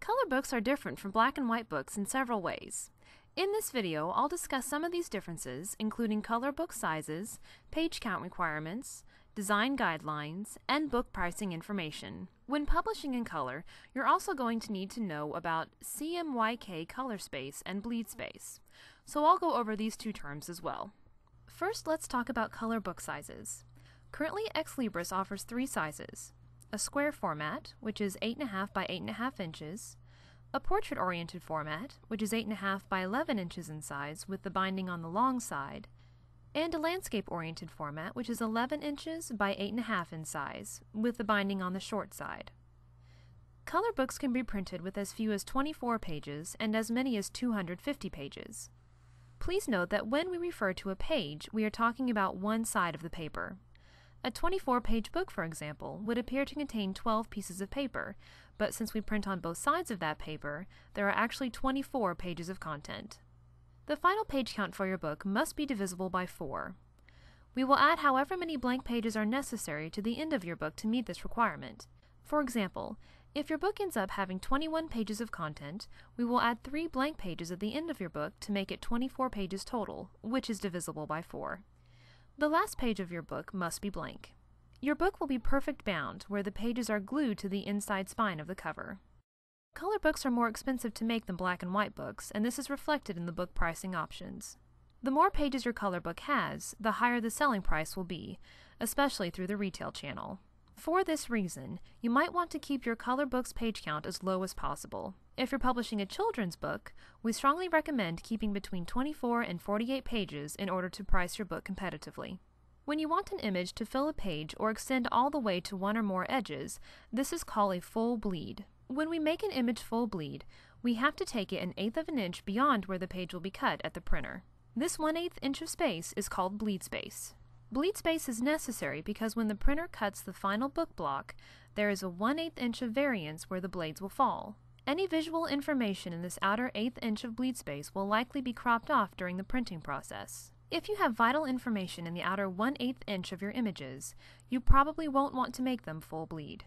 Color books are different from black and white books in several ways. In this video, I'll discuss some of these differences, including color book sizes, page count requirements, design guidelines, and book pricing information. When publishing in color, you're also going to need to know about CMYK color space and bleed space, so I'll go over these two terms as well. First, let's talk about color book sizes. Currently, Ex Libris offers three sizes: a square format, which is 8.5 by 8.5 inches, a portrait-oriented format, which is 8.5 by 11 inches in size with the binding on the long side, and a landscape-oriented format, which is 11 inches by 8.5 in size with the binding on the short side. Color books can be printed with as few as 24 pages and as many as 250 pages. Please note that when we refer to a page, we are talking about one side of the paper. A 24-page book, for example, would appear to contain 12 pieces of paper, but since we print on both sides of that paper, there are actually 24 pages of content. The final page count for your book must be divisible by 4. We will add however many blank pages are necessary to the end of your book to meet this requirement. For example, if your book ends up having 21 pages of content, we will add 3 blank pages at the end of your book to make it 24 pages total, which is divisible by 4. The last page of your book must be blank. Your book will be perfect bound, where the pages are glued to the inside spine of the cover. Color books are more expensive to make than black and white books, and this is reflected in the book pricing options. The more pages your color book has, the higher the selling price will be, especially through the retail channel. For this reason, you might want to keep your color book's page count as low as possible. If you're publishing a children's book, we strongly recommend keeping between 24 and 48 pages in order to price your book competitively. When you want an image to fill a page or extend all the way to one or more edges, this is called a full bleed. When we make an image full bleed, we have to take it 1/8 of an inch beyond where the page will be cut at the printer. This 1/8 inch of space is called bleed space. Bleed space is necessary because when the printer cuts the final book block, there is a 1/8 inch of variance where the blades will fall. Any visual information in this outer 1/8 inch of bleed space will likely be cropped off during the printing process. If you have vital information in the outer 1/8 inch of your images, you probably won't want to make them full bleed.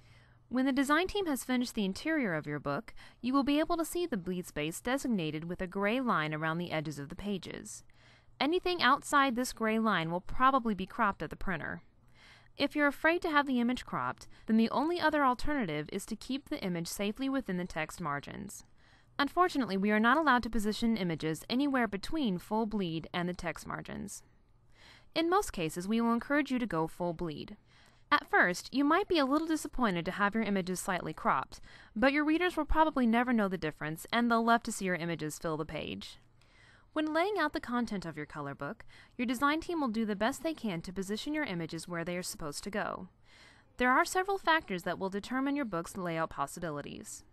When the design team has finished the interior of your book, you will be able to see the bleed space designated with a gray line around the edges of the pages. Anything outside this gray line will probably be cropped at the printer. If you're afraid to have the image cropped, then the only other alternative is to keep the image safely within the text margins. Unfortunately, we are not allowed to position images anywhere between full bleed and the text margins. In most cases, we will encourage you to go full bleed. At first, you might be a little disappointed to have your images slightly cropped, but your readers will probably never know the difference, and they'll love to see your images fill the page. When laying out the content of your color book, your design team will do the best they can to position your images where they are supposed to go. There are several factors that will determine your book's layout possibilities.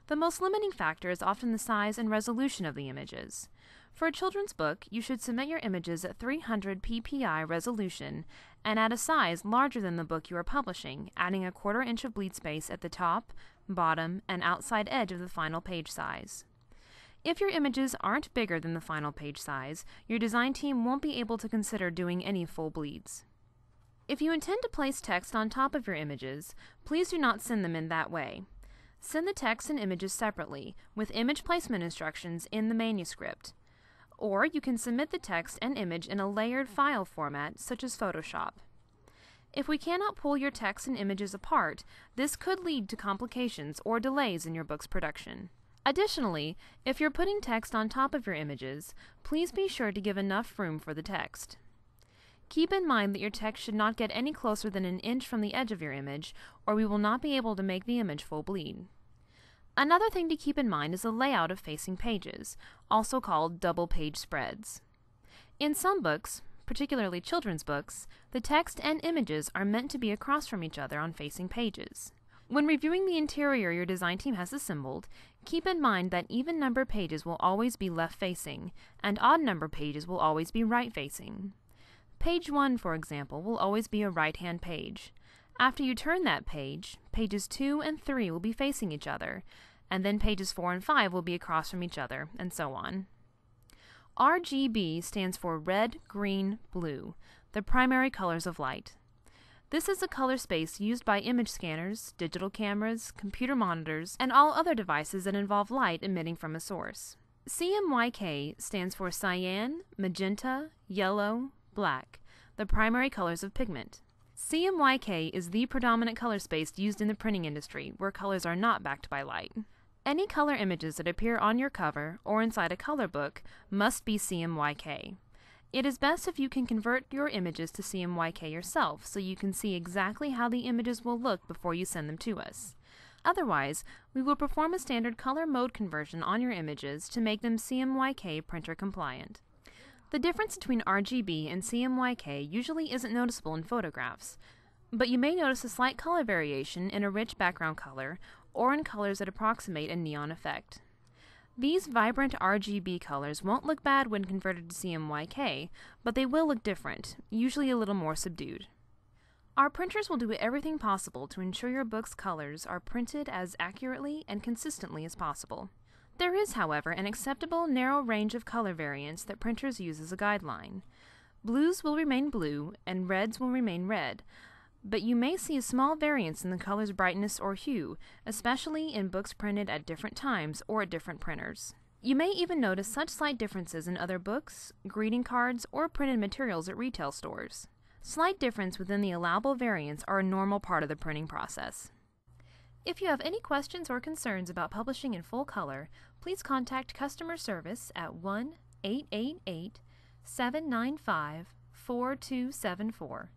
The most limiting factor is often the size and resolution of the images. For a children's book, you should submit your images at 300 ppi resolution and at a size larger than the book you are publishing, adding a 1/4 inch of bleed space at the top, bottom, and outside edge of the final page size. If your images aren't bigger than the final page size, your design team won't be able to consider doing any full bleeds. If you intend to place text on top of your images, please do not send them in that way. Send the text and images separately, with image placement instructions in the manuscript. Or you can submit the text and image in a layered file format, such as Photoshop. If we cannot pull your text and images apart, this could lead to complications or delays in your book's production. Additionally, if you're putting text on top of your images, please be sure to give enough room for the text. Keep in mind that your text should not get any closer than 1 inch from the edge of your image, or we will not be able to make the image full bleed. Another thing to keep in mind is the layout of facing pages, also called double page spreads. In some books, particularly children's books, the text and images are meant to be across from each other on facing pages. When reviewing the interior your design team has assembled, keep in mind that even number pages will always be left-facing, and odd number pages will always be right-facing. Page 1, for example, will always be a right-hand page. After you turn that page, pages 2 and 3 will be facing each other, and then pages 4 and 5 will be across from each other, and so on. RGB stands for red, green, blue, the primary colors of light. This is a color space used by image scanners, digital cameras, computer monitors, and all other devices that involve light emitting from a source. CMYK stands for cyan, magenta, yellow, black, the primary colors of pigment. CMYK is the predominant color space used in the printing industry where colors are not backed by light. Any color images that appear on your cover or inside a color book must be CMYK. It is best if you can convert your images to CMYK yourself so you can see exactly how the images will look before you send them to us. Otherwise, we will perform a standard color mode conversion on your images to make them CMYK printer compliant. The difference between RGB and CMYK usually isn't noticeable in photographs, but you may notice a slight color variation in a rich background color or in colors that approximate a neon effect. These vibrant RGB colors won't look bad when converted to CMYK, but they will look different, usually a little more subdued. Our printers will do everything possible to ensure your book's colors are printed as accurately and consistently as possible. There is, however, an acceptable narrow range of color variants that printers use as a guideline. Blues will remain blue and reds will remain red, but you may see a small variance in the color's brightness or hue, especially in books printed at different times or at different printers. You may even notice such slight differences in other books, greeting cards, or printed materials at retail stores. Slight difference within the allowable variants are a normal part of the printing process. If you have any questions or concerns about publishing in full color, please contact customer service at 1-888-795-4274.